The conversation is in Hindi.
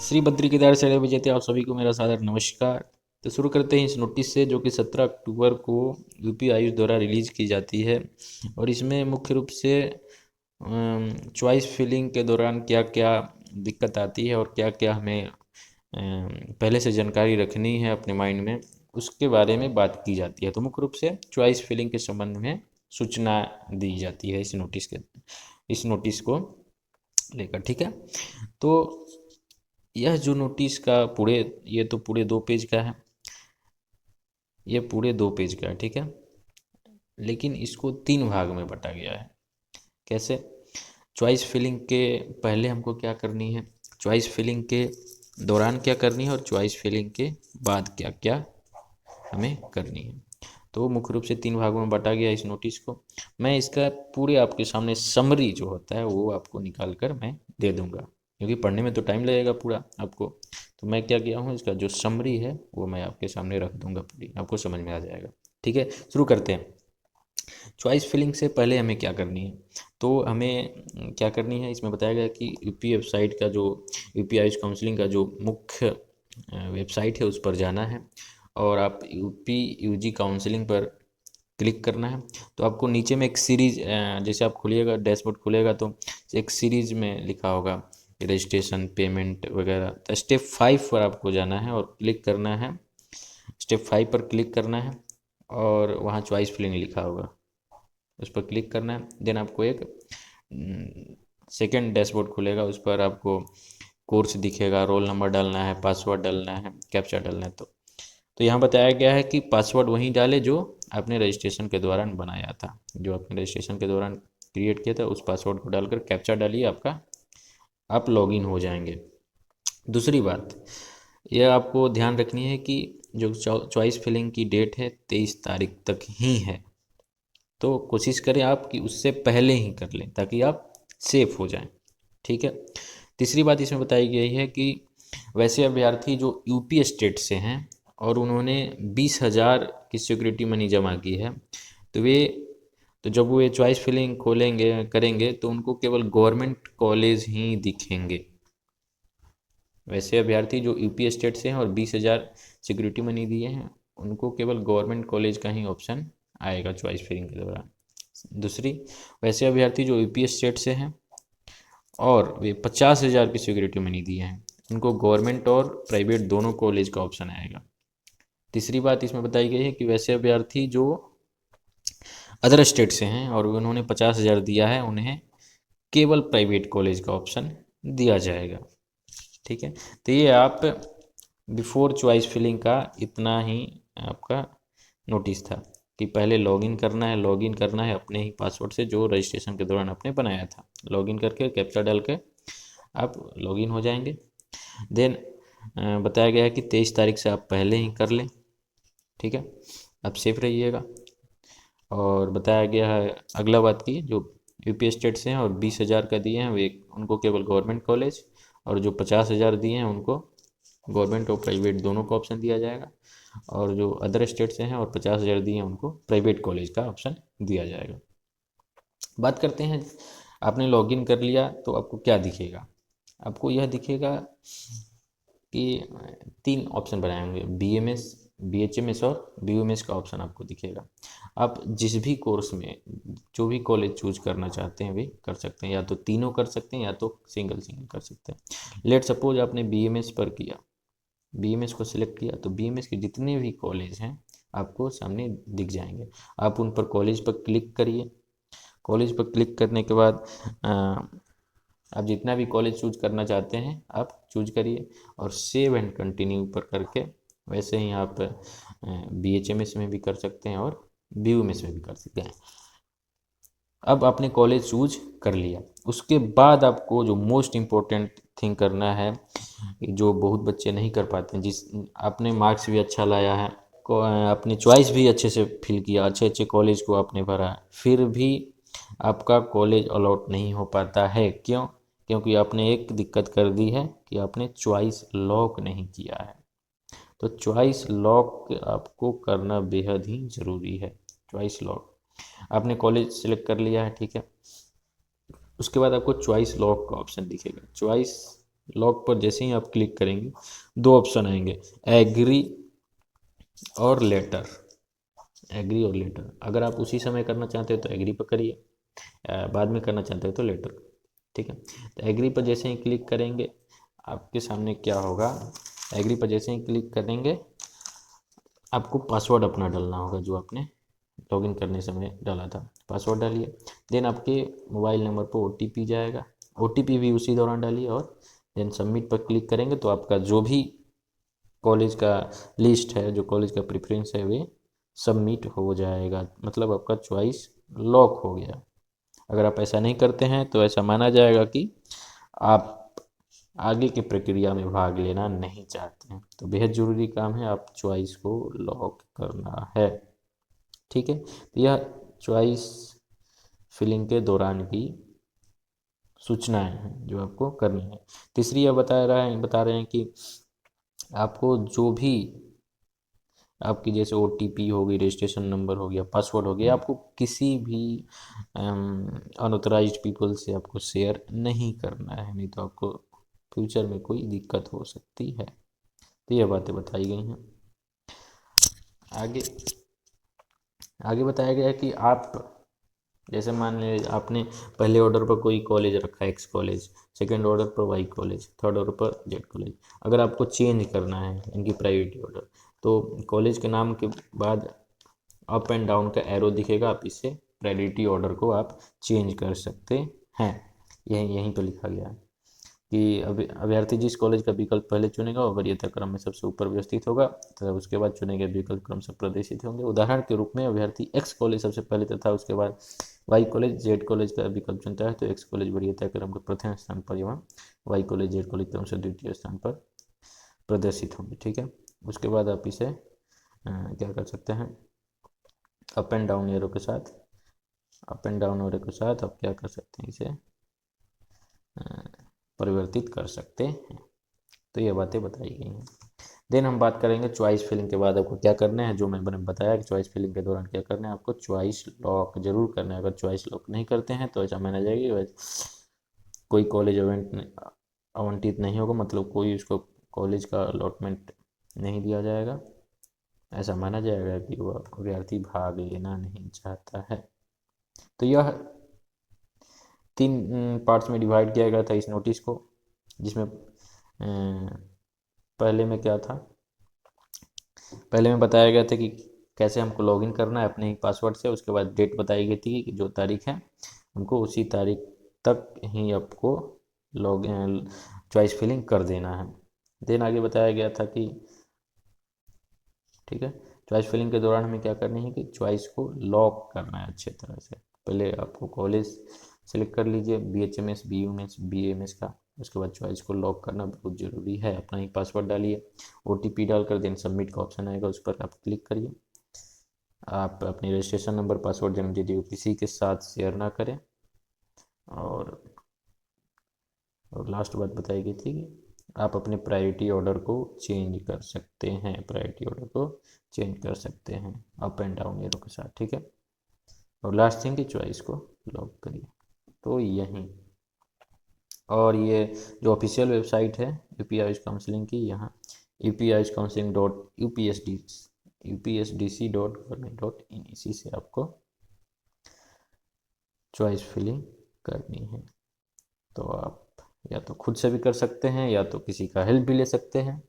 श्री बद्री केदार शैल विजेते आप सभी को मेरा सादर नमस्कार। तो शुरू करते हैं इस नोटिस से, जो कि 17 अक्टूबर को यूपी आयुष द्वारा रिलीज की जाती है। और इसमें मुख्य रूप से चॉइस फिलिंग के दौरान क्या क्या दिक्कत आती है और क्या क्या हमें पहले से जानकारी रखनी है अपने माइंड में, उसके बारे में बात की जाती है। तो मुख्य रूप से चॉइस फिलिंग के संबंध में सूचना दी जाती है इस नोटिस को लेकर। ठीक है, तो यह जो नोटिस का ये तो पूरे 2 पेज का है, ये पूरे 2 पेज का है। ठीक है, लेकिन इसको 3 भाग में बांटा गया है। कैसे? चॉइस फिलिंग के पहले हमको क्या करनी है, चॉइस फिलिंग के दौरान क्या करनी है, और चॉइस फिलिंग के बाद क्या क्या हमें करनी है। तो मुख्य रूप से 3 भागों में बांटा गया इस नोटिस को। मैं इसका पूरे आपके सामने समरी जो होता है वो आपको निकाल कर मैं दे दूंगा, क्योंकि पढ़ने में तो टाइम लगेगा पूरा आपको। तो मैं क्या किया हूँ, इसका जो समरी है वो मैं आपके सामने रख दूंगा, पूरी आपको समझ में आ जाएगा। ठीक है, शुरू करते हैं। चॉइस फिलिंग से पहले हमें क्या करनी है, तो हमें क्या करनी है, इसमें बताया गया कि यूपी वेबसाइट का जो यूपी आयुष काउंसलिंग का जो मुख्य वेबसाइट है उस पर जाना है, और आप यूपी यूजी काउंसलिंग पर क्लिक करना है। तो आपको नीचे में एक सीरीज, जैसे आप खोलिएगा डैशबोर्ड खोलेगा तो एक सीरीज में लिखा होगा रजिस्ट्रेशन पेमेंट वगैरह। तो स्टेप 5 पर आपको जाना है और क्लिक करना है। स्टेप 5 पर क्लिक करना है और वहाँ चॉइस फिलिंग लिखा होगा, उस पर क्लिक करना है। देन आपको एक सेकेंड डैशबोर्ड खुलेगा, उस पर आपको कोर्स दिखेगा, रोल नंबर डालना है, पासवर्ड डालना है, कैप्चा डालना है। तो यहाँ बताया गया है कि पासवर्ड वही डाले जो आपने रजिस्ट्रेशन के दौरान बनाया था, जो आपने रजिस्ट्रेशन के दौरान क्रिएट किया था, उस पासवर्ड को डालकर कैप्चा डालिए, आपका आप लॉगिन हो जाएंगे। दूसरी बात यह आपको ध्यान रखनी है कि जो चॉइस फिलिंग की डेट है 23 तारीख तक ही है, तो कोशिश करें आप कि उससे पहले ही कर लें ताकि आप सेफ हो जाएं। ठीक है, तीसरी बात इसमें बताई गई है कि वैसे अभ्यर्थी जो यूपी स्टेट से हैं और उन्होंने 20,000 की सिक्योरिटी मनी जमा की है, तो वे तो जब वो ये चॉइस फिलिंग खोलेंगे करेंगे तो उनको केवल गवर्नमेंट कॉलेज ही दिखेंगे। वैसे अभ्यर्थी जो यूपी स्टेट से हैं और 20,000 सिक्योरिटी मनी दिए हैं, उनको केवल गवर्नमेंट कॉलेज का ही ऑप्शन आएगा चॉइस फिलिंग के दौरान। दूसरी, वैसे अभ्यर्थी जो यूपी स्टेट से हैं और वे 50,000 की सिक्योरिटी मनी दिए हैं, उनको गवर्नमेंट और प्राइवेट दोनों कॉलेज का ऑप्शन आएगा। तीसरी बात इसमें बताई गई है कि वैसे अभ्यर्थी जो अदर स्टेट से हैं और उन्होंने 50,000 दिया है, उन्हें केवल प्राइवेट कॉलेज का ऑप्शन दिया जाएगा। ठीक है, तो ये आप बिफोर चॉइस फिलिंग का इतना ही आपका नोटिस था कि पहले लॉगिन करना है अपने ही पासवर्ड से जो रजिस्ट्रेशन के दौरान आपने बनाया था। लॉगिन करके कैप्चा डाल के आप लॉगिन हो जाएंगे। देन बताया गया है कि 23 तारीख से आप पहले ही कर लें। ठीक है, आप सेफ रहिएगा। और बताया गया है अगला बात की, जो यूपी स्टेट से हैं और 20,000 का दिए हैं वे उनको केवल गवर्नमेंट कॉलेज, और जो 50,000 दिए हैं उनको गवर्नमेंट और प्राइवेट दोनों का ऑप्शन दिया जाएगा, और जो अदर स्टेट से हैं और 50,000 दिए हैं उनको प्राइवेट कॉलेज का ऑप्शन दिया जाएगा। बात करते हैं, आपने लॉगिन कर लिया तो आपको क्या दिखेगा। आपको यह दिखेगा कि 3 ऑप्शन बनाए होंगे, BMS, BHMS और BUMS का ऑप्शन आपको दिखेगा। आप जिस भी कोर्स में जो भी कॉलेज चूज करना चाहते हैं वे कर सकते हैं, या तो तीनों कर सकते हैं या तो सिंगल सिंगल कर सकते हैं। लेट सपोज आपने BMS पर किया, BMS को सिलेक्ट किया, तो BMS के जितने भी कॉलेज हैं आपको सामने दिख जाएंगे। आप उन पर कॉलेज पर क्लिक करिए। कॉलेज पर क्लिक करने के बाद आप जितना भी कॉलेज चूज करना चाहते हैं आप चूज करिए, और सेव एंड कंटिन्यू पर करके वैसे ही आप BHMS में भी कर सकते हैं और BUMS में भी कर सकते हैं। अब आपने कॉलेज चूज कर लिया, उसके बाद आपको जो मोस्ट इम्पोर्टेंट थिंग करना है, जो बहुत बच्चे नहीं कर पाते हैं, जिस आपने मार्क्स भी अच्छा लाया है, अपनी चॉइस भी अच्छे से फिल किया, अच्छे अच्छे कॉलेज को आपने भरा, फिर भी आपका कॉलेज अलॉट नहीं हो पाता है। क्यों? क्योंकि आपने एक दिक्कत कर दी है कि आपने चॉइस लॉक नहीं किया है। तो चॉइस लॉक आपको करना बेहद ही ज़रूरी है। चॉइस लॉक आपने कॉलेज सेलेक्ट कर लिया है, ठीक है। उसके बाद आपको चॉइस लॉक का ऑप्शन दिखेगा। चॉइस लॉक पर जैसे ही आप क्लिक करेंगे दो ऑप्शन आएंगे, एग्री और लेटर। एग्री और लेटर, अगर आप उसी समय करना चाहते हो तो एग्री पर करिए, बाद में करना चाहते हो तो लेटर। ठीक है, तो एग्री पर जैसे ही क्लिक करेंगे आपके सामने क्या होगा, एग्री पर जैसे ही क्लिक करेंगे आपको पासवर्ड अपना डालना होगा जो आपने लॉगिन करने समय डाला था। पासवर्ड डालिए, देन आपके मोबाइल नंबर पर ओटीपी जाएगा, ओटीपी भी उसी दौरान डालिए और देन सबमिट पर क्लिक करेंगे तो आपका जो भी कॉलेज का लिस्ट है, जो कॉलेज का प्रेफरेंस है, वे सबमिट हो जाएगा, मतलब आपका चॉइस लॉक हो गया। अगर आप ऐसा नहीं करते हैं तो ऐसा माना जाएगा कि आप आगे की प्रक्रिया में भाग लेना नहीं चाहते हैं। तो बेहद ज़रूरी काम है, आप चॉइस को लॉक करना है। ठीक है, तो यह चॉइस फिलिंग के दौरान की सूचनाएं हैं जो आपको करनी है। तीसरी यह बता रहे हैं कि आपको जो भी आपकी जैसे ओटीपी हो गई, रजिस्ट्रेशन नंबर हो गया, पासवर्ड हो गया, आपको किसी भी अनऑथराइज्ड पीपल से आपको शेयर नहीं करना है, नहीं तो आपको फ्यूचर में कोई दिक्कत हो सकती है। तो ये बातें बताई गई हैं। आगे आगे बताया गया है कि आप जैसे मान लीजिए आपने पहले ऑर्डर पर कोई कॉलेज रखा है एक्स कॉलेज, सेकंड ऑर्डर पर वाई कॉलेज, थर्ड ऑर्डर पर जेड कॉलेज। अगर आपको चेंज करना है इनकी प्रायोरिटी ऑर्डर, तो कॉलेज के नाम के बाद अप एंड डाउन का एरो दिखेगा, आप इससे प्रायोरिटी ऑर्डर को आप चेंज कर सकते हैं। यहीं यहीं पर लिखा गया है कि अभ्यर्थी जिस कॉलेज का विकल्प पहले चुनेगा वो वरीयता क्रम में सबसे ऊपर व्यवस्थित होगा तथा उसके बाद चुने गए विकल्प क्रम से प्रदर्शित होंगे। उदाहरण के रूप में अभ्यर्थी एक्स कॉलेज सबसे पहले तथा उसके बाद वाई कॉलेज जेड कॉलेज का विकल्प चुनता है तो एक्स कॉलेज वरीयता क्रम के प्रथम स्थान पर एवं वाई कॉलेज जेड कॉलेज क्रम से द्वितीय स्थान पर प्रदर्शित होंगे। ठीक है, उसके बाद आप इसे क्या कर सकते हैं, अप एंड डाउन एरो के साथ, अप एंड डाउन एरो के साथ आप क्या कर सकते हैं, इसे परिवर्तित कर सकते हैं। तो ये बातें बताई गई हैं। देन हम बात करेंगे चॉइस फिलिंग के बाद आपको क्या करना है। जो मैंने बताया कि चॉइस फिलिंग के दौरान क्या करना है, आपको चॉइस लॉक जरूर करना है। अगर चॉइस लॉक नहीं करते हैं तो ऐसा माना जाएगा कि कोई कॉलेज आवंटित नहीं होगा, मतलब कोई उसको कॉलेज का अलॉटमेंट नहीं दिया जाएगा। ऐसा माना जाएगा कि वह अभ्यर्थी भाग लेना नहीं चाहता है। तो यह 3 पार्ट्स में डिवाइड किया गया था इस नोटिस को, जिसमें पहले में क्या था, पहले में बताया गया था कि कैसे हमको लॉगिन करना है अपने ही पासवर्ड से। उसके बाद डेट बताई गई थी कि जो तारीख है हमको उसी तारीख तक ही आपको लॉग चॉइस फिलिंग कर देना है। देन आगे बताया गया था कि ठीक है, चॉइस फिलिंग के दौरान हमें क्या करनी है कि चॉइस को लॉक करना है अच्छे तरह से। पहले आपको कॉलेज सेलेक्ट कर लीजिए, BHMS BUMS BAMS का। उसके बाद चॉइस को लॉक करना बहुत ज़रूरी है। अपना ही पासवर्ड डालिए, OTP डालकर देन सबमिट का ऑप्शन आएगा, उस पर आप क्लिक करिए। आप अपनी रजिस्ट्रेशन नंबर, पासवर्ड, जन्म तिथि किसी के साथ शेयर ना करें। और लास्ट बात बताई गई थी कि आप अपने प्रायोरिटी ऑर्डर को चेंज कर सकते हैं, प्रायोरिटी ऑर्डर को चेंज कर सकते हैं अप एंड डाउन एरो के साथ। ठीक है, और लास्ट थिंग की चॉइस को लॉक करिए। तो यहीं, और ये जो ऑफिशियल वेबसाइट है यूपी आयुष काउंसलिंग की, यहाँ upIUScounseling.upsdc.gov.in, इसी से आपको चॉइस फिलिंग करनी है। तो आप या तो खुद से भी कर सकते हैं या तो किसी का हेल्प भी ले सकते हैं।